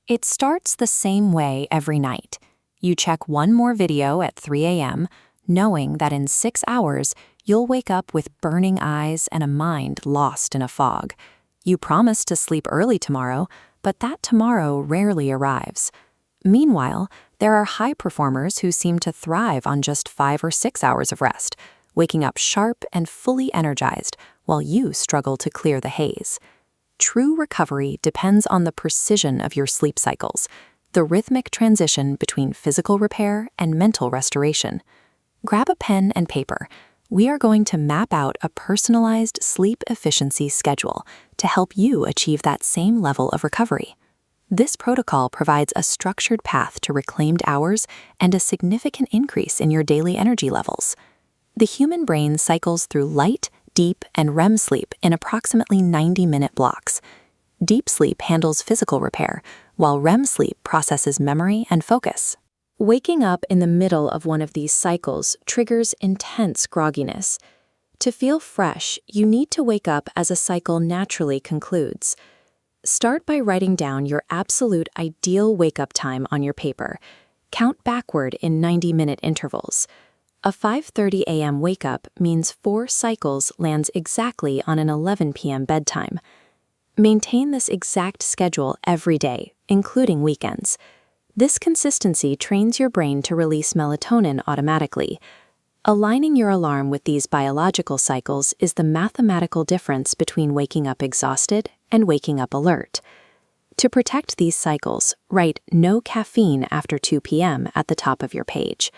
It starts the same way every night. You check one more video at 3 a.m., knowing that in 6 hours, you'll wake up with burning eyes and a mind lost in a fog. You promise to sleep early tomorrow, but that tomorrow rarely arrives. Meanwhile, there are high performers who seem to thrive on just 5 or 6 hours of rest, waking up sharp and fully energized while you struggle to clear the haze. True recovery depends on the precision of your sleep cycles, the rhythmic transition between physical repair and mental restoration. Grab a pen and paper. We are going to map out a personalized sleep efficiency schedule to help you achieve that same level of recovery. This protocol provides a structured path to reclaimed hours and a significant increase in your daily energy levels. The human brain cycles through light, deep, and REM sleep in approximately 90-minute blocks. Deep sleep handles physical repair, while REM sleep processes memory and focus. Waking up in the middle of one of these cycles triggers intense grogginess. To feel fresh, you need to wake up as a cycle naturally concludes. Start by writing down your absolute ideal wake-up time on your paper. Count backward in 90-minute intervals. A 5:30 a.m. wake-up means 4 cycles lands exactly on an 11 p.m. bedtime. Maintain this exact schedule every day, including weekends. This consistency trains your brain to release melatonin automatically. Aligning your alarm with these biological cycles is the mathematical difference between waking up exhausted and waking up alert. To protect these cycles, write "no caffeine after 2 p.m." at the top of your page.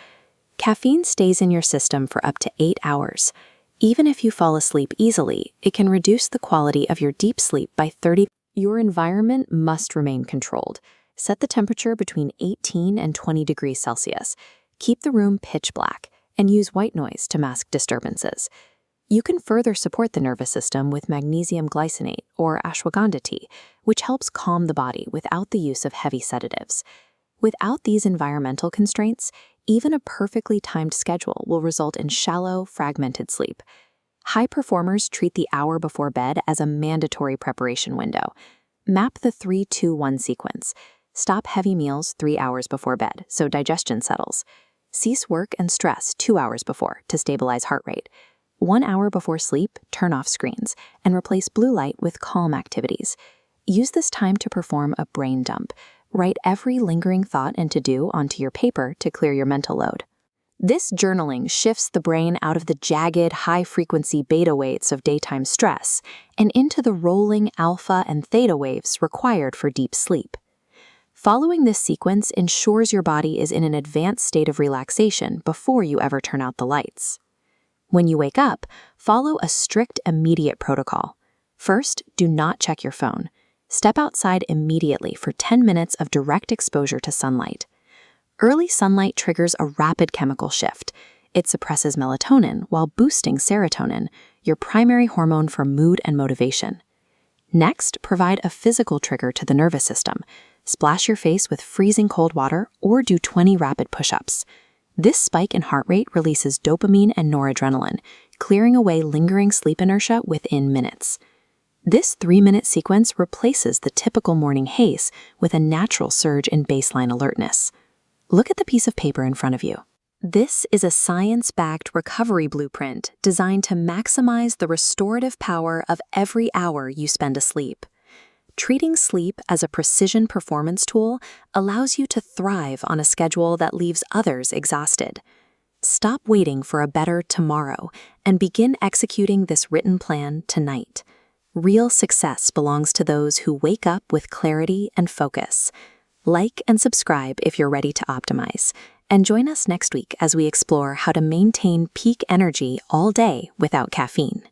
Caffeine stays in your system for up to 8 hours. Even if you fall asleep easily, it can reduce the quality of your deep sleep by 30%. Your environment must remain controlled. Set the temperature between 18 and 20 degrees Celsius. Keep the room pitch black, and use white noise to mask disturbances. You can further support the nervous system with magnesium glycinate or ashwagandha tea, which helps calm the body without the use of heavy sedatives. Without these environmental constraints, even a perfectly timed schedule will result in shallow, fragmented sleep. High performers treat the hour before bed as a mandatory preparation window. Map the 3-2-1 sequence. Stop heavy meals 3 hours before bed so digestion settles. Cease work and stress 2 hours before to stabilize heart rate. 1 hour before sleep, turn off screens and replace blue light with calm activities. Use this time to perform a brain dump. Write every lingering thought and to-do onto your paper to clear your mental load. This journaling shifts the brain out of the jagged, high-frequency beta waves of daytime stress and into the rolling alpha and theta waves required for deep sleep. Following this sequence ensures your body is in an advanced state of relaxation before you ever turn out the lights. When you wake up, follow a strict immediate protocol. First, do not check your phone. Step outside immediately for 10 minutes of direct exposure to sunlight. Early sunlight triggers a rapid chemical shift. It suppresses melatonin while boosting serotonin, your primary hormone for mood and motivation. Next, provide a physical trigger to the nervous system. Splash your face with freezing cold water or do 20 rapid push-ups. This spike in heart rate releases dopamine and noradrenaline, clearing away lingering sleep inertia within minutes. This 3-minute sequence replaces the typical morning haze with a natural surge in baseline alertness. Look at the piece of paper in front of you. This is a science-backed recovery blueprint designed to maximize the restorative power of every hour you spend asleep. Treating sleep as a precision performance tool allows you to thrive on a schedule that leaves others exhausted. Stop waiting for a better tomorrow and begin executing this written plan tonight. Real success belongs to those who wake up with clarity and focus. Like and subscribe if you're ready to optimize, and join us next week as we explore how to maintain peak energy all day without caffeine.